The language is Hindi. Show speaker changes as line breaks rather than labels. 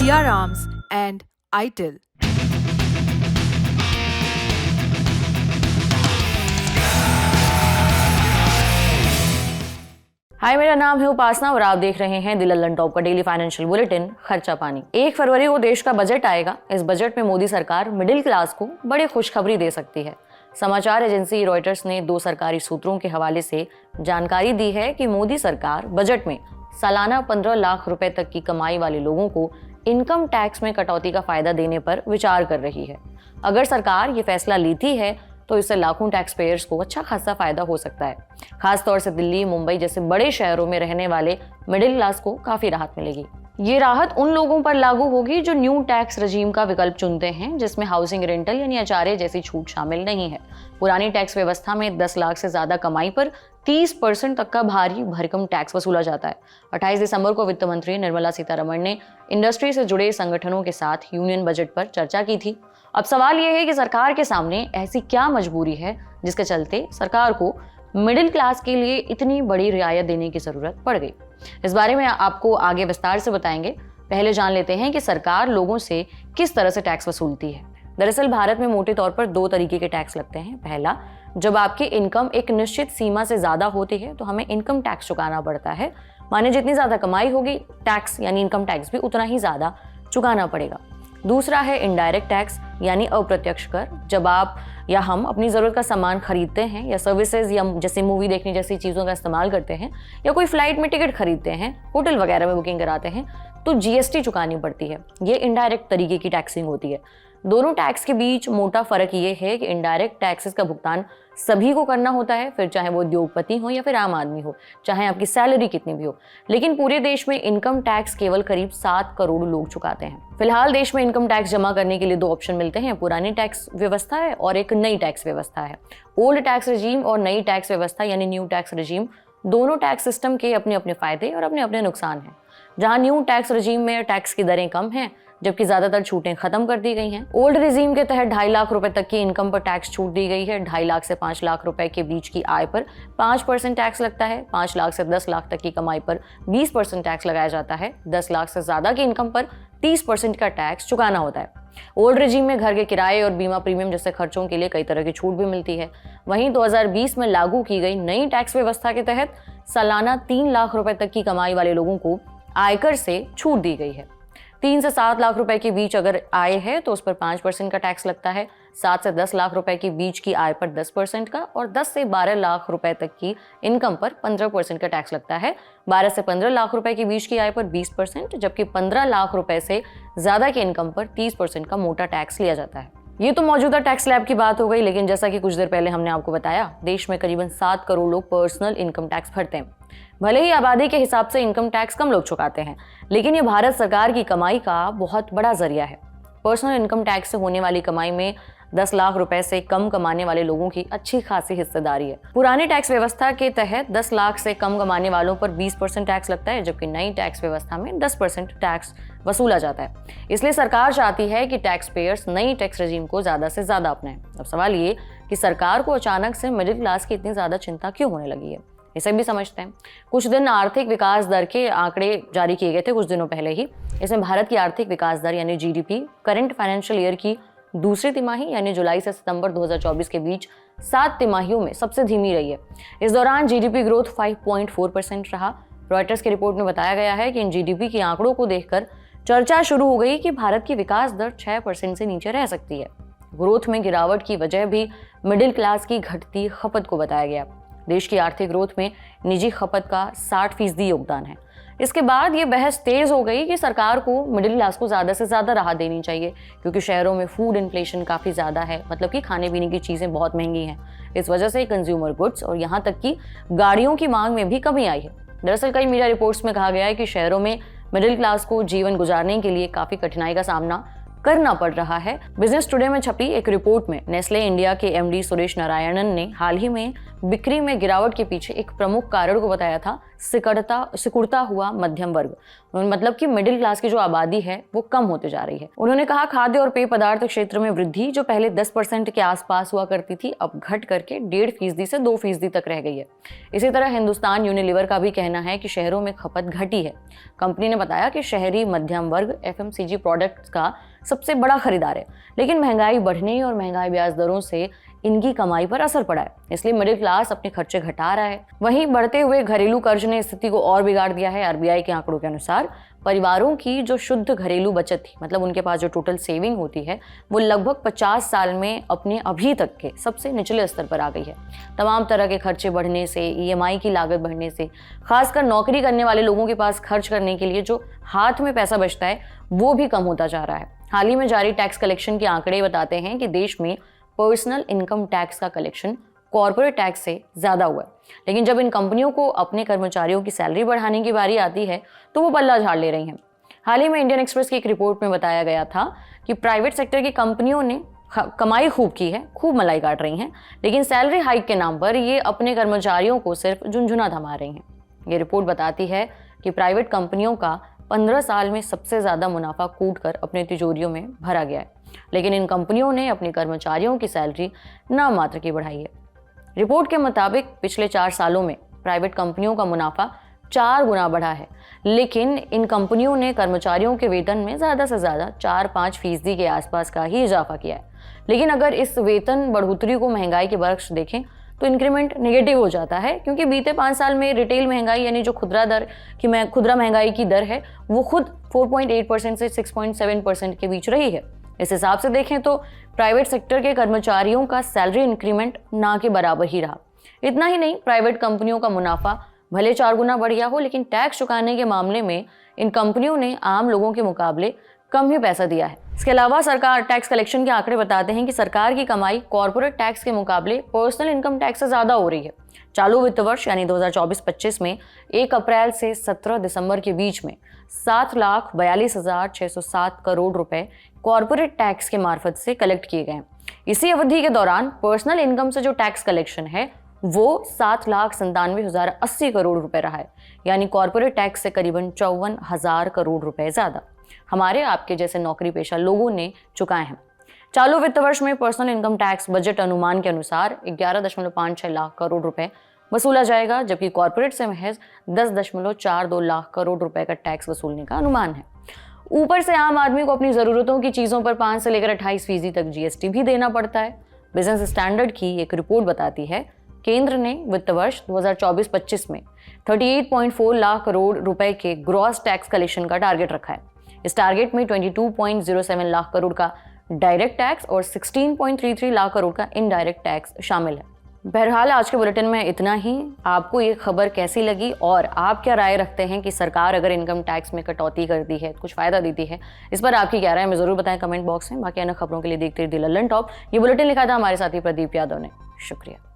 VR Arms and ITIL.
हाय, मेरा नाम है उपासना और आप देख रहे हैं द लंदन टॉप का डेली फाइनेंशियल बुलेटिन खर्चा पानी। 1 फरवरी को देश का बजट आएगा। इस बजट में मोदी सरकार मिडिल क्लास को बड़ी खुशखबरी दे सकती है। समाचार एजेंसी रॉयटर्स ने 2 सरकारी सूत्रों के हवाले से जानकारी दी है कि मोदी सरकार बजट में सालाना 15 लाख रुपए तक की कमाई वाले लोगों को इनकम टैक्स में कटौती का फायदा देने पर विचार कर रही है। अगर सरकार ये फैसला लेती है तो इससे लाखों टैक्स पेयर्स को अच्छा खासा फायदा हो सकता है। खासतौर से दिल्ली, मुंबई जैसे बड़े शहरों में रहने वाले मिडिल क्लास को काफी राहत मिलेगी। ये राहत उन लोगों पर लागू होगी जो न्यू टैक्स रजीम का विकल्प चुनते हैं, जिसमें हाउसिंग रेंटल यानी एचआरए जैसी छूट शामिल नहीं है। पुरानी टैक्स व्यवस्था में 10 लाख से ज्यादा कमाई पर 30% तक का भारी भरकम टैक्स वसूला जाता है। 28 दिसंबर को वित्त मंत्री निर्मला सीतारमण ने इंडस्ट्री से जुड़े संगठनों के साथ यूनियन बजट पर चर्चा की थी। अब सवाल यह है कि सरकार के सामने ऐसी क्या मजबूरी है जिसके चलते सरकार को मिडिल क्लास के लिए इतनी बड़ी रियायत देने की जरूरत पड़ गई। इस बारे में आपको आगे विस्तार से बताएंगे। पहले जान लेते हैं कि सरकार लोगों से किस तरह से टैक्स वसूलती है। दरअसल भारत में मोटे तौर पर 2 तरीके के टैक्स लगते हैं। पहला, जब आपकी इनकम एक निश्चित सीमा से ज्यादा होती है तो हमें इनकम टैक्स चुकाना पड़ता है। माने जितनी ज्यादा कमाई होगी, टैक्स यानी इनकम टैक्स भी उतना ही ज्यादा चुकाना पड़ेगा। दूसरा है इनडायरेक्ट टैक्स यानी अप्रत्यक्ष कर। जब आप या हम अपनी ज़रूरत का सामान खरीदते हैं या सर्विसेज या जैसे मूवी देखने जैसी चीज़ों का इस्तेमाल करते हैं या कोई फ्लाइट में टिकट खरीदते हैं, होटल वगैरह में बुकिंग कराते हैं, तो जीएसटी चुकानी पड़ती है। ये इनडायरेक्ट तरीके की टैक्सिंग होती है। दोनों टैक्स के बीच मोटा फर्क ये है कि इनडायरेक्ट टैक्सेस का भुगतान सभी को करना होता है, फिर चाहे वो उद्योगपति हो या फिर आम आदमी हो, चाहे आपकी सैलरी कितनी भी हो। लेकिन पूरे देश में इनकम टैक्स केवल करीब 7 करोड़ लोग चुकाते हैं। फिलहाल देश में इनकम टैक्स जमा करने के लिए 2 ऑप्शन मिलते हैं, पुरानी टैक्स व्यवस्था है और एक नई टैक्स व्यवस्था है। ओल्ड टैक्स रजीम और नई टैक्स व्यवस्था यानी न्यू टैक्स रजीम, दोनों टैक्स सिस्टम के अपने अपने फायदे और अपने अपने नुकसान हैं। जहां न्यू टैक्स रजीम में टैक्स की दरें कम हैं, जबकि ज्यादातर छूटें खत्म कर दी गई हैं। ओल्ड रजीम के तहत 2.5 लाख रुपए तक की इनकम पर टैक्स छूट दी गई है। 2.5 लाख से 5 लाख रुपए के बीच की आय पर 5% टैक्स लगता है। 5 लाख से 10 लाख तक की कमाई पर 20% टैक्स लगाया जाता है। 10 लाख से ज्यादा की इनकम पर 30% का टैक्स चुकाना होता है। ओल्ड रजीम में घर के किराए और बीमा प्रीमियम जैसे खर्चों के लिए कई तरह की छूट भी मिलती है। वहीं 2020 में लागू की गई नई टैक्स व्यवस्था के तहत सालाना 3 लाख रुपए तक की कमाई वाले लोगों को आयकर से छूट दी गई है। 3 से 7 लाख रुपए के बीच अगर आय है तो उस पर 5% का टैक्स लगता है। 7 से 10 लाख रुपए के बीच की आय पर 10% का और 10 से 12 लाख रुपए तक की इनकम पर 15% का टैक्स लगता है। 12 से 15 लाख रुपए के बीच की आय पर 20%, जबकि 15 लाख रुपए से ज्यादा की इनकम पर 30% का मोटा टैक्स लिया जाता है। ये तो मौजूदा टैक्स स्लैब की बात हो गई, लेकिन जैसा कि कुछ देर पहले हमने आपको बताया, देश में करीबन 7 करोड़ लोग पर्सनल इनकम टैक्स भरते हैं। भले ही आबादी के हिसाब से इनकम टैक्स कम लोग चुकाते हैं, लेकिन ये भारत सरकार की कमाई का बहुत बड़ा जरिया है। पर्सनल इनकम टैक्स से होने वाली कमाई में 10 लाख रुपए से कम कमाने वाले लोगों की अच्छी खासी हिस्सेदारी है। पुरानी टैक्स व्यवस्था के तहत 10 लाख से कम कमाने वालों पर 20% टैक्स लगता है, जबकि नई टैक्स व्यवस्था में 10% टैक्स वसूला जाता है। इसलिए सरकार चाहती है कि टैक्स पेयर्स नई टैक्स रजीम को ज्यादा से ज्यादा अपनाएं। अब सवाल ये कि सरकार को अचानक से मिडिल क्लास की इतनी ज्यादा चिंता क्यों होने लगी है, इसे भी समझते हैं। कुछ दिन आर्थिक विकास दर के आंकड़े जारी किए गए थे कुछ दिनों पहले ही। इसमें भारत की आर्थिक विकास दर यानी जीडीपी करंट फाइनेंशियल ईयर की दूसरी तिमाही यानी जुलाई से सितंबर 2024 के बीच 7 तिमाहियों में सबसे धीमी रही है। इस दौरान जीडीपी ग्रोथ 5.4% रहा। रॉयटर्स की रिपोर्ट में बताया गया है कि इन जीडीपी के आंकड़ों को देखकर चर्चा शुरू हो गई कि भारत की विकास दर 6% से नीचे रह सकती है। ग्रोथ में गिरावट की वजह भी मिडिल क्लास की घटती खपत को बताया गया। देश की आर्थिक ग्रोथ में निजी खपत का 60% योगदान है। इसके बाद ये बहस तेज हो गई कि सरकार को मिडिल क्लास को ज़्यादा से ज़्यादा राहत देनी चाहिए, क्योंकि शहरों में फूड इन्फ्लेशन काफ़ी ज़्यादा है, मतलब कि खाने पीने की चीज़ें बहुत महंगी हैं। इस वजह से कंज्यूमर गुड्स और यहाँ तक कि गाड़ियों की मांग में भी कमी आई है। दरअसल कई मीडिया रिपोर्ट्स में कहा गया है कि शहरों में मिडिल क्लास को जीवन गुजारने के लिए काफ़ी कठिनाई का सामना करना पड़ रहा है। बिजनेस टुडे में छपी एक रिपोर्ट में नेस्ले इंडिया के एमडी सुरेश नारायणन ने हाल ही में बिक्री में गिरावट के पीछे एक प्रमुख कारण को बताया था सिकुड़ता हुआ मध्यम वर्ग, मतलब कि मिडिल क्लास की जो आबादी है वो कम होते जा रही है। उन्होंने कहा खाद्य और पेय पदार्थ क्षेत्र में वृद्धि जो पहले 10% के आसपास हुआ करती थी अब घट करके 1.5% से 2% तक रह गई है। इसी तरह हिंदुस्तान यूनिलीवर का भी कहना है कि शहरों में खपत घटी है। कंपनी ने बताया कि शहरी मध्यम वर्ग FMCG प्रोडक्ट्स का सबसे बड़ा खरीदार है, लेकिन महंगाई बढ़ने और महंगाई ब्याज दरों से इनकी कमाई पर असर पड़ा है, इसलिए मिडिल क्लास अपने खर्चे घटा रहा है। वहीं बढ़ते हुए घरेलू कर्ज ने स्थिति को और बिगाड़ दिया है। RBI के आंकड़ों के अनुसार परिवारों की जो शुद्ध घरेलू बचत थी, मतलब उनके पास जो टोटल सेविंग होती है, वो लगभग 50 साल में अपने अभी तक के सबसे निचले स्तर पर आ गई है। तमाम तरह के खर्चे बढ़ने से, EMI की लागत बढ़ने से, खासकर नौकरी करने वाले लोगों के पास खर्च करने के लिए जो हाथ में पैसा बचता है वो भी कम होता जा रहा है। हाल ही में जारी टैक्स कलेक्शन के आंकड़े बताते हैं कि देश में पर्सनल इनकम टैक्स का कलेक्शन कॉर्पोरेट टैक्स से ज़्यादा हुआ है, लेकिन जब इन कंपनियों को अपने कर्मचारियों की सैलरी बढ़ाने की बारी आती है तो वो पल्ला झाड़ ले रही हैं। हाल ही में इंडियन एक्सप्रेस की एक रिपोर्ट में बताया गया था कि प्राइवेट सेक्टर की कंपनियों ने कमाई खूब की है, खूब मलाई काट रही हैं, लेकिन सैलरी हाइक के नाम पर ये अपने कर्मचारियों को सिर्फ झुनझुना थमा रही हैं। ये रिपोर्ट बताती है कि प्राइवेट कंपनियों का 15 साल में सबसे ज़्यादा मुनाफा कूटकर अपने तिजोरियों में भरा गया है, लेकिन इन कंपनियों ने अपने कर्मचारियों की सैलरी नाम मात्र की बढ़ाई है। रिपोर्ट के मुताबिक पिछले 4 सालों में प्राइवेट कंपनियों का मुनाफा 4 गुना बढ़ा है, लेकिन इन कंपनियों ने कर्मचारियों के वेतन में ज़्यादा से ज़्यादा 4-5% के आसपास का ही इजाफा किया है। लेकिन अगर इस वेतन बढ़ोतरी को महंगाई के बरक्स देखें तो इंक्रीमेंट नेगेटिव हो जाता है, क्योंकि बीते 5 साल में रिटेल महंगाई यानी जो खुदरा महंगाई की दर है वो खुद 4.8% से 6.7% के बीच रही है। इस हिसाब से देखें तो प्राइवेट सेक्टर के कर्मचारियों का सैलरी इंक्रीमेंट ना के बराबर ही रहा। इतना ही नहीं, प्राइवेट कंपनियों का मुनाफा भले 4 गुना बढ़ गया हो, लेकिन टैक्स चुकाने के मामले में इन कंपनियों ने आम लोगों के मुकाबले कम ही पैसा दिया है। इसके अलावा सरकार टैक्स कलेक्शन के आंकड़े बताते हैं कि सरकार की कमाई कॉर्पोरेट टैक्स के मुकाबले पर्सनल इनकम टैक्स से ज़्यादा हो रही है। चालू वित्त वर्ष यानी 2024-25 में 1 अप्रैल से 17 दिसंबर के बीच में 7,42,607 करोड़ रुपए कॉर्पोरेट टैक्स के मार्फत से कलेक्ट किए गए। इसी अवधि के दौरान पर्सनल इनकम से जो टैक्स कलेक्शन है वो 7,97,080 करोड़ रुपए रहा है, यानी कॉर्पोरेट टैक्स से करीबन 54,000 करोड़ रुपए ज़्यादा हमारे आपके जैसे नौकरी पेशा लोगों ने चुकाए हैं। चालू वित्त वर्ष में पर्सनल इनकम टैक्स बजट अनुमान के अनुसार 11.56 लाख करोड़ रुपए वसूला जाएगा, जबकि कॉर्पोरेट से महज 10.42 लाख करोड़ रुपए का टैक्स वसूलने का अनुमान है। ऊपर से आम आदमी को अपनी ज़रूरतों की चीज़ों पर 5 से लेकर 28% तक GST भी देना पड़ता है। बिजनेस स्टैंडर्ड की एक रिपोर्ट बताती है केंद्र ने वित्त वर्ष 2024-25 में 38.4 लाख करोड़ रुपए के ग्रॉस टैक्स कलेक्शन का टारगेट रखा है। इस टारगेट में 22.07 लाख करोड़ का डायरेक्ट टैक्स और 16.33 लाख करोड़ का इनडायरेक्ट टैक्स शामिल है। बहरहाल आज के बुलेटिन में इतना ही। आपको ये खबर कैसी लगी और आप क्या राय रखते हैं कि सरकार अगर इनकम टैक्स में कटौती करती है, कुछ फायदा देती है, इस पर आपकी क्या राय है, हमें जरूर बताएं कमेंट बॉक्स में। बाकी अन्य खबरों के लिए देखते रहिए द लल्लन टॉप। ये बुलेटिन लिखा था हमारे साथी प्रदीप यादव ने। शुक्रिया।